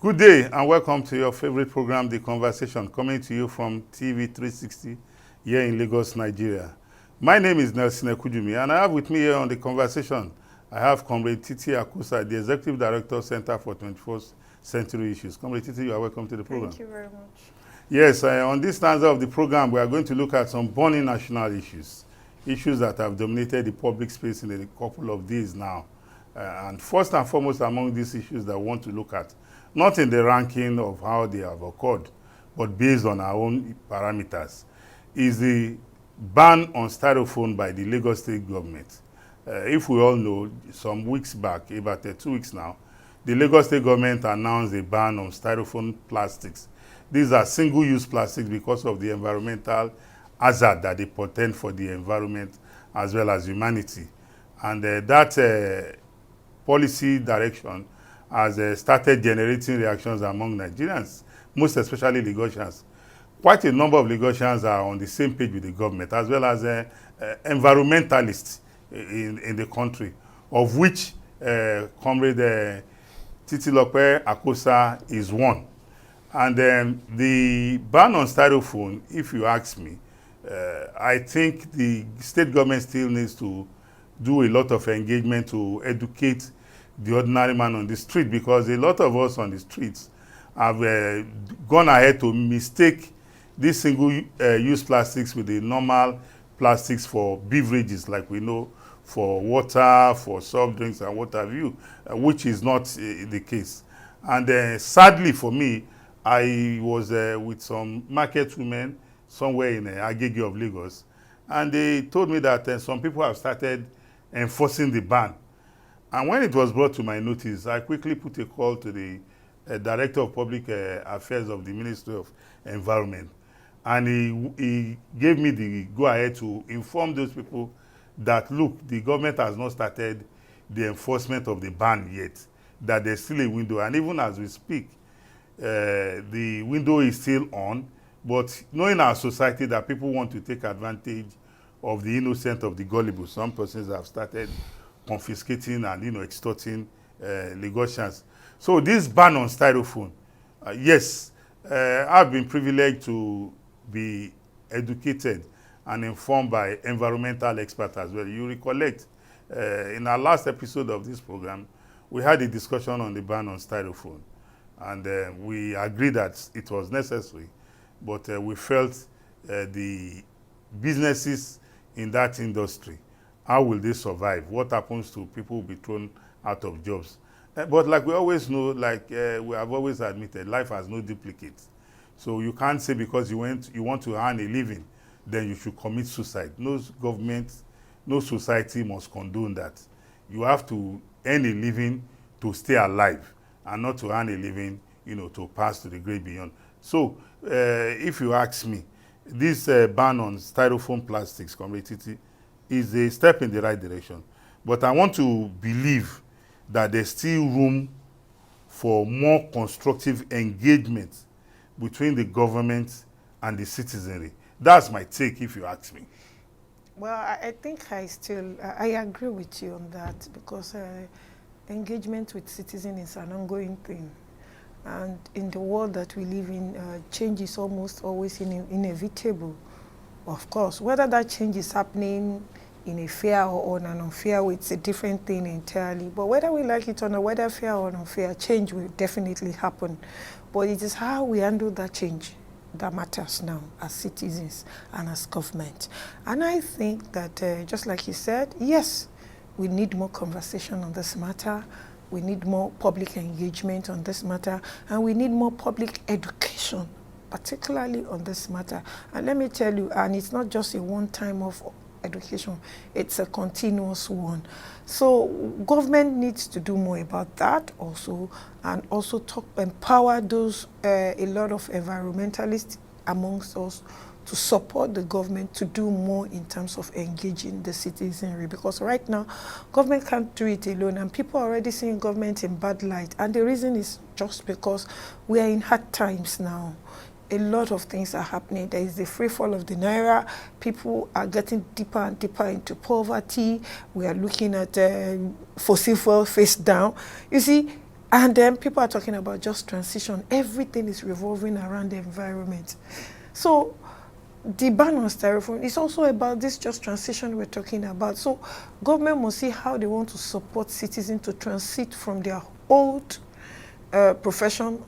Good day and welcome to your favorite program, The Conversation, coming to you from TV 360 here in Lagos, Nigeria. My name is Nelson Ekujumi and I have with me here on The Conversation, I have Comrade Titi Akusa, the Executive Director, Center for 21st Century Issues. Comrade Titi, you are welcome to the program. Thank you very much. Yes, on this stanza of the program, we are going to look at some burning national issues that have dominated the public space in a couple of days now. And first and foremost among these issues that we want to look at, not in the ranking of how they have occurred, but based on our own parameters, is the ban on styrofoam by the Lagos State government. If we all know, some weeks back, about 2 weeks now, the Lagos State government announced a ban on styrofoam plastics. These are single-use plastics because of the environmental hazard that they portend for the environment as well as humanity. And that policy direction has started generating reactions among Nigerians, most especially Lagosians. Quite a number of Lagosians are on the same page with the government, as well as environmentalists in the country, of which Comrade Titilope Akosa is one. And the ban on styrofoam, if you ask me, I think the state government still needs to do a lot of engagement to educate the ordinary man on the street, because a lot of us on the streets have gone ahead to mistake these single-use plastics with the normal plastics for beverages, like we know, for water, for soft drinks and what have you, which is not the case. And sadly for me, I was with some market women somewhere in Agege of Lagos, and they told me that some people have started enforcing the ban. And when it was brought to my notice, I quickly put a call to the Director of Public Affairs of the Ministry of Environment. And he gave me the go-ahead to inform those people that, look, the government has not started the enforcement of the ban yet, that there's still a window. And even as we speak, the window is still on. But knowing our society that people want to take advantage of the innocent, of the gullible, some persons have started confiscating and extorting Lagosians. So this ban on styrofoam, yes, I've been privileged to be educated and informed by environmental experts as well. You recollect, in our last episode of this program, we had a discussion on the ban on styrofoam, and we agreed that it was necessary, but we felt the businesses in that industry, how will they survive? What happens to people who will be thrown out of jobs? But like we always know, like we have always admitted, life has no duplicate. So you can't say because you want to earn a living, then you should commit suicide. No government, no society must condone that. You have to earn a living to stay alive, and not to earn a living, to pass to the great beyond. So if you ask me, this ban on styrofoam plastics, Comrade Titi, is a step in the right direction. But I want to believe that there's still room for more constructive engagement between the government and the citizenry. That's my take, if you ask me. Well, I think I agree with you on that, because engagement with citizens is an ongoing thing. And in the world that we live in, change is almost always inevitable. Of course, whether that change is happening in a fair or on an unfair way, it's a different thing entirely. But whether we like it or not, whether fair or unfair, change will definitely happen. But it is how we handle that change that matters now as citizens and as government. And I think that, just like you said, yes, we need more conversation on this matter. We need more public engagement on this matter, and we need more public education, particularly on this matter. And let me tell you, and it's not just a one-time of education, it's a continuous one. So government needs to do more about that also, and also empower those, a lot of environmentalists amongst us, to support the government to do more in terms of engaging the citizenry, because right now government can't do it alone, and people are already seeing government in bad light. And the reason is just because we are in hard times now. A lot of things are happening. There is the free fall of the naira. People are getting deeper and deeper into poverty. We are looking at fossil fuel face down. You see, And then people are talking about just transition. Everything is revolving around the environment. So the ban on styrofoam is also about this just transition we're talking about. So government must see how they want to support citizens to transit from their old profession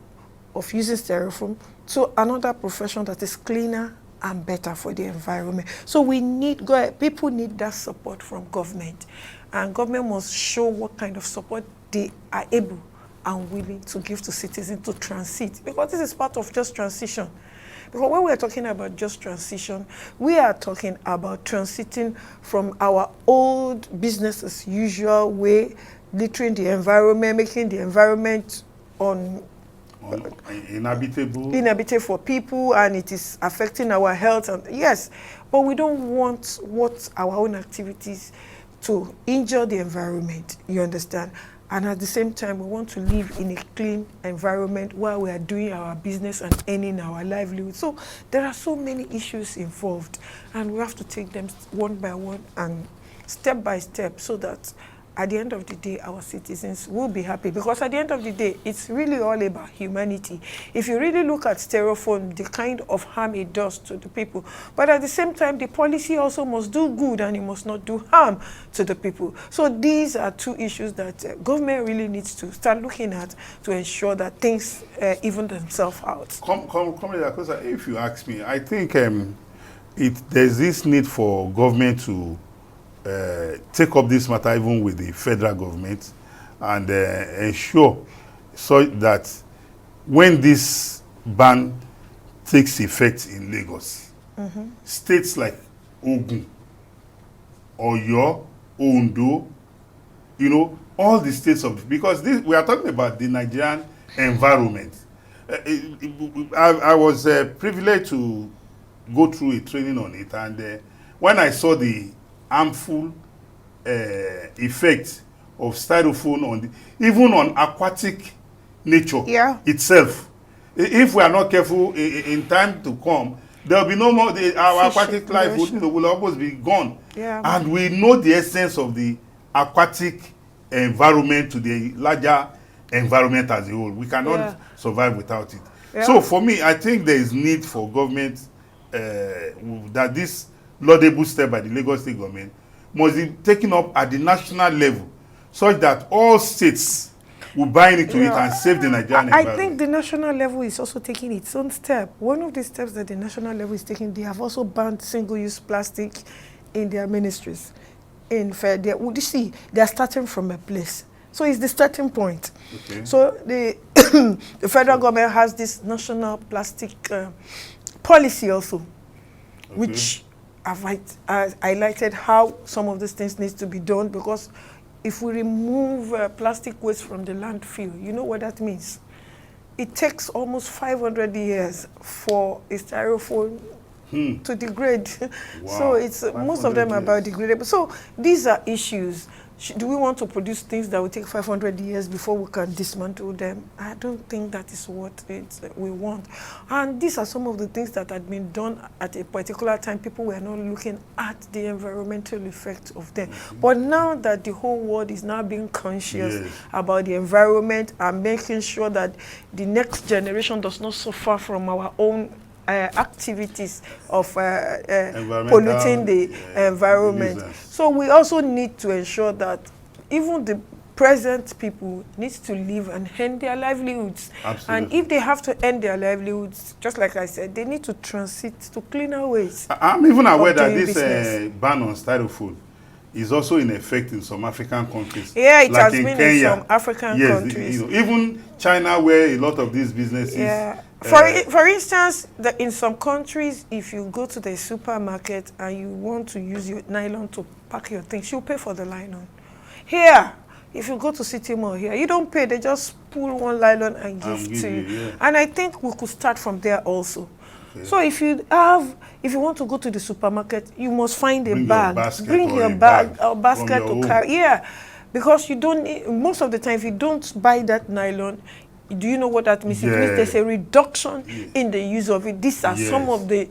of using styrofoam to another profession that is cleaner and better for the environment. So we need, people need that support from government. And government must show what kind of support they are able and willing to give to citizens to transit. Because this is part of just transition. Because when we are talking about just transition, we are talking about transiting from our old business as usual way, littering the environment, making the environment inhabitable for people, and it is affecting our health. And yes, but we don't want our own activities to injure the environment, you understand? And at the same time, we want to live in a clean environment while we are doing our business and earning our livelihood. So there are so many issues involved, and we have to take them one by one and step by step so that at the end of the day, our citizens will be happy. Because at the end of the day, it's really all about humanity. If you really look at styrofoam, the kind of harm it does to the people, but at the same time, the policy also must do good and it must not do harm to the people. So these are two issues that government really needs to start looking at to ensure that things even themselves out. If you ask me, I think there's this need for government to take up this matter even with the federal government and ensure so that when this ban takes effect in Lagos, states like Ogun, Oyo, Ondo, you know, all the states of, because we are talking about the Nigerian environment. I was privileged to go through a training on it, and when I saw the harmful effect of styrofoam on even on aquatic nature itself. If we are not careful in time to come, there will be no more, our aquatic life will almost be gone. And we know the essence of the aquatic environment to the larger environment as a whole. We cannot survive without it. So for me, I think there is need for government that this laudable step by the Lagos State government must be taken up at the national level such that all states will buy into it and save the Nigerian environment. I think the national level is also taking its own step. One of the steps that the national level is taking, they have also banned single-use plastic in their ministries. In fact, you see, they are starting from a place. So it's the starting point. So the federal government has this national plastic policy also, which I've highlighted how some of these things need to be done, because if we remove plastic waste from the landfill, you know what that means? It takes almost 500 years for a styrofoam to degrade. So it's most of them are biodegradable. So these are issues. Do we want to produce things that will take 500 years before we can dismantle them? I don't think that is what we want. And these are some of the things that had been done at a particular time. People were not looking at the environmental effects of them. But now that the whole world is now being conscious about the environment and making sure that the next generation does not suffer from our own activities of polluting the environment. So we also need to ensure that even the present people need to live and earn their livelihoods. And if they have to earn their livelihoods, just like I said, they need to transit to cleaner ways. I'm even aware that this ban on styrofoam is also in effect in some African countries. Yeah, it like has in been Kenya. in some African countries. You know, even China, where a lot of these businesses. For instance, in some countries, if you go to the supermarket and you want to use your nylon to pack your things, you pay for the nylon. Here, if you go to City Mall here, you don't pay. They just pull one nylon and give to you. And I think we could start from there also. So if you want to go to the supermarket, you must find a bag. Bring your bag or basket to carry. Because you don't need, most of the time, if you don't buy that nylon, do you know what that means? It means there's a reduction in the use of it. These are some of the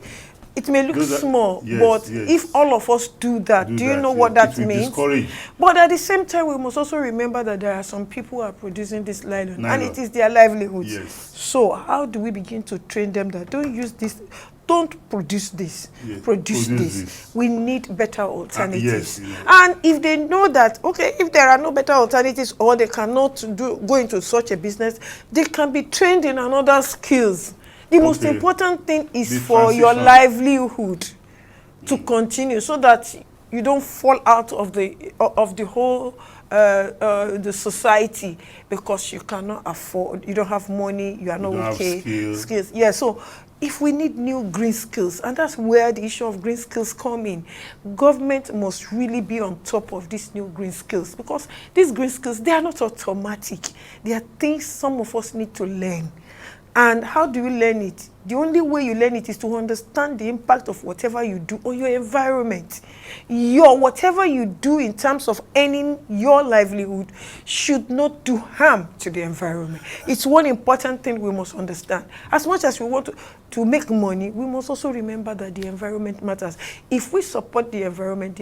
It may look small, yes, but yes. if all of us do that, do you know what that means? Discourage. But at the same time, we must also remember that there are some people who are producing this nylon. And it is their livelihood. Yes. So how do we begin to train them that don't use this, don't produce this, produce this. We need better alternatives. Yes. And if they know that, okay, if there are no better alternatives or they cannot go into such a business, they can be trained in another skills. The most important thing is for your livelihood to continue, so that you don't fall out of the whole the society because you cannot afford, you don't have money, you are not okay. Skills. Yeah, so if we need new green skills, and that's where the issue of green skills come in, government must really be on top of these new green skills, because these green skills, they are not automatic. They are things some of us need to learn. And how do you learn it? The only way you learn it is to understand the impact of whatever you do on your environment. Whatever you do in terms of earning your livelihood should not do harm to the environment. It's one important thing we must understand. As much as we want to make money, we must also remember that the environment matters. If we support the environment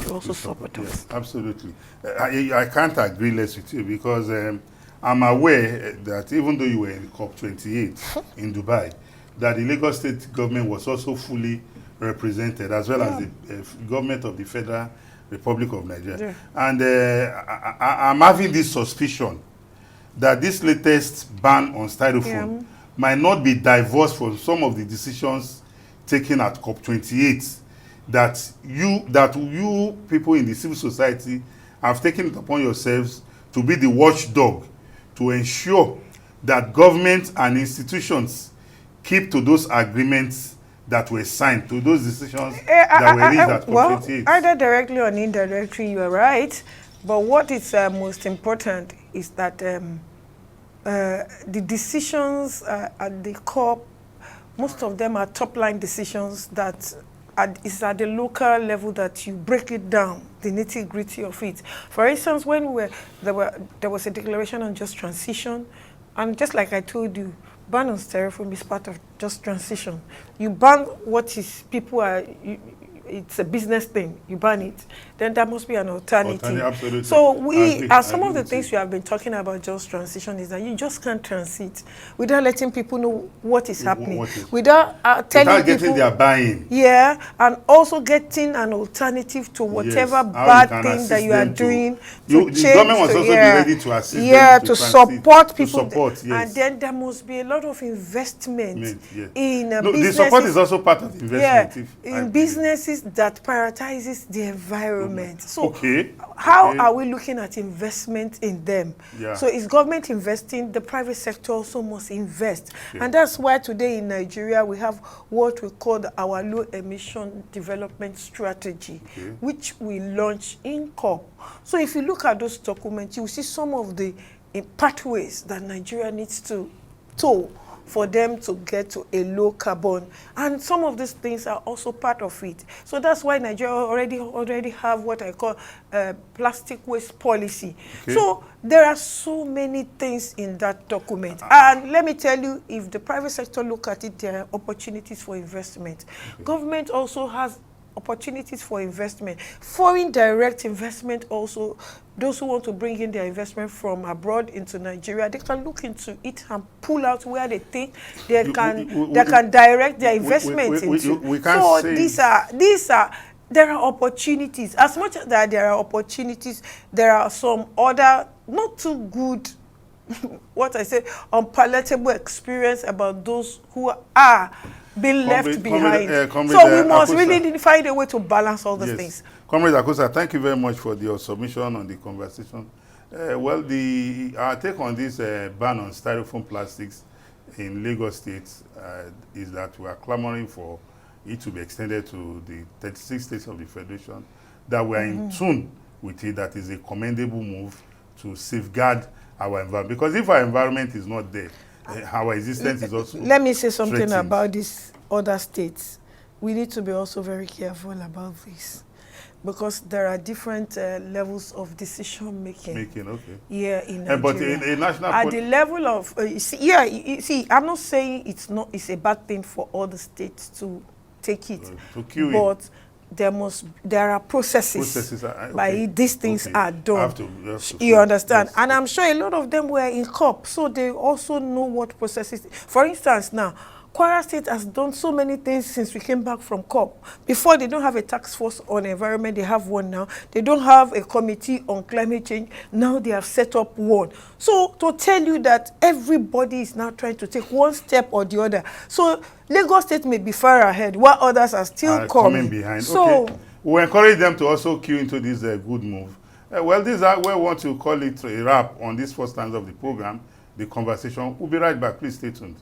will also support us. Yes, absolutely. I can't agree less with you, because I'm aware that even though you were in COP28 in Dubai, that the Lagos State government was also fully represented, as well as the government of the Federal Republic of Nigeria. And I'm having this suspicion that this latest ban on styrofoam might not be divorced from some of the decisions taken at COP28 that you people in the civil society have taken it upon yourselves to be the watchdog, to ensure that government and institutions keep to those agreements that were signed, to those decisions that were reached at COP28. Either directly or indirectly, you are right. But what is most important is that the decisions at the COP, most of them are top-line decisions that is at the local level, that you break it down, the nitty-gritty of it. For instance, when there was a declaration on just transition, and just like I told you, ban on styrofoam is part of just transition. You ban what is it's a business thing, you ban it, then there must be an alternative. Absolutely. So some of the things we have been talking about just transition is that you just can't transit without letting people know what is happening, without telling people, getting their buy-in. Yeah, and also getting an alternative to whatever bad thing that you are doing. The government must also be ready to assist them. Yeah, to support people. Yes. And then there must be a lot of investment in businesses. The support is also part of the investment. In businesses that prioritizes the environment. So how are we looking at investment in them? So is government investing? The private sector also must invest. And that's why today in Nigeria we have what we call our low emission development strategy, which we launched in COP. So if you look at those documents, you will see some of the pathways that Nigeria needs to tow for them to get to a low carbon, and some of these things are also part of it. So that's why Nigeria already have what I call plastic waste policy. So there are so many things in that document, and let me tell you, if the private sector look at it, there are opportunities for investment. Government also has opportunities for investment. Foreign direct investment also, those who want to bring in their investment from abroad into Nigeria, they can look into it and pull out where they think they can direct their investment into. So these are there are opportunities. As much as there are opportunities, there are some other not too good what I say, unpalatable experience about those who are being left behind. So we must really find a way to balance all these things. Comrade Akosa, thank you very much for your submission on the conversation. Well, our take on this ban on styrofoam plastics in Lagos State is that we are clamoring for it to be extended to the 36 states of the Federation, that we are in tune with it. That is a commendable move to safeguard our environment. Because if our environment is not there, our existence is also Let me say something about these other states. We need to be also very careful about this, because there are different levels of decision making. Yeah, in Nigeria. But in national at the level of you see, I'm not saying it's a bad thing for all the states to take it. To queue but there are processes by these things are done. You understand? Yes. And I'm sure a lot of them were in COP, so they also know what processes. For instance, now, Kwara State has done so many things since we came back from COP. Before, they don't have a task force on environment. They have one now. They don't have a committee on climate change. Now they have set up one. So to tell you that everybody is now trying to take one step or the other. So Lagos State may be far ahead, while others are still coming behind. So okay. We encourage them to also queue into this good move. Well, this is where we want to call it a wrap on this first stanza of the program, the conversation. We'll be right back. Please stay tuned.